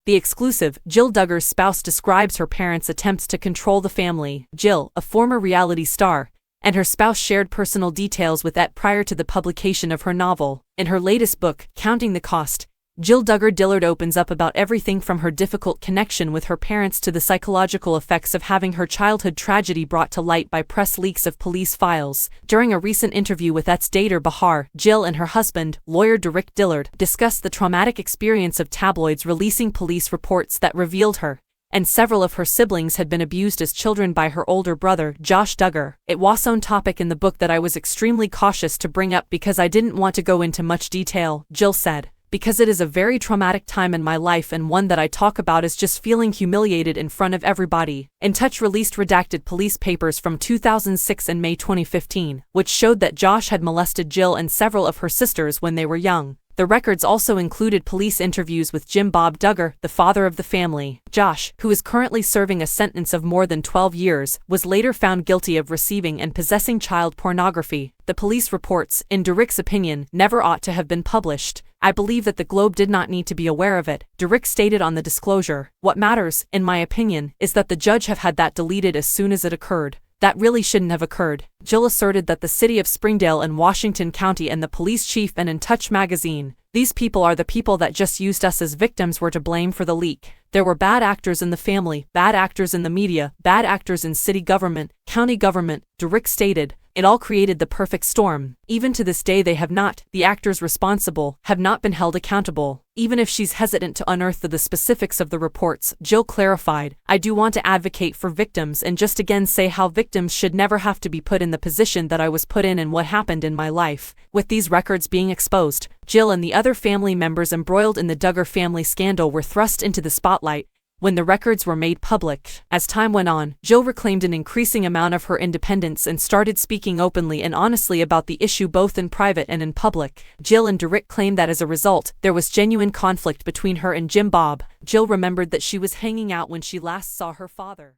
The exclusive, Jill Duggar's spouse describes her parents' attempts to control the family. Jill, a former reality star, and her spouse shared personal details with Et prior to the publication of her novel. In her latest book, Counting the Cost, Jill Duggar opens up about everything from her difficult connection with her parents to the psychological effects of having her childhood tragedy brought to light by press leaks of police files. During a recent interview with Et's dater Bahar, Jill and her husband, lawyer Derek Dillard, discussed the traumatic experience of tabloids releasing police reports that revealed her and several of her siblings had been abused as children by her older brother, Josh Duggar. It was a topic in the book that I was extremely cautious to bring up because I didn't want to go into much detail, Jill said, because it is a very traumatic time in my life and one that I talk about as just feeling humiliated in front of everybody. In Touch released redacted police papers from 2006 and May 2015, which showed that Josh had molested Jill and several of her sisters when they were young. The records also included police interviews with Jim Bob Duggar, the father of the family. Josh, who is currently serving a sentence of more than 12 years, was later found guilty of receiving and possessing child pornography. The police reports, in Derek's opinion, never ought to have been published. I believe that the Globe did not need to be aware of it, Derek stated on the disclosure. What matters, in my opinion, is that the judge have had that deleted as soon as it occurred. That really shouldn't have occurred. Jill asserted that the city of Springdale and Washington County and the police chief and In Touch magazine, these people are the people that just used us as victims, were to blame for the leak. There were bad actors in the family, bad actors in the media, bad actors in city government, county government, Derek stated. It all created the perfect storm. Even to this day the actors responsible, have not been held accountable. Even if she's hesitant to unearth the specifics of the reports, Jill clarified, I do want to advocate for victims and just again say how victims should never have to be put in the position that I was put in and what happened in my life. With these records being exposed, Jill and the other family members embroiled in the Duggar family scandal were thrust into the spotlight. When the records were made public, as time went on, Jill reclaimed an increasing amount of her independence and started speaking openly and honestly about the issue both in private and in public. Jill and Derek claimed that as a result, there was genuine conflict between her and Jim Bob. Jill remembered that she was hanging out when she last saw her father.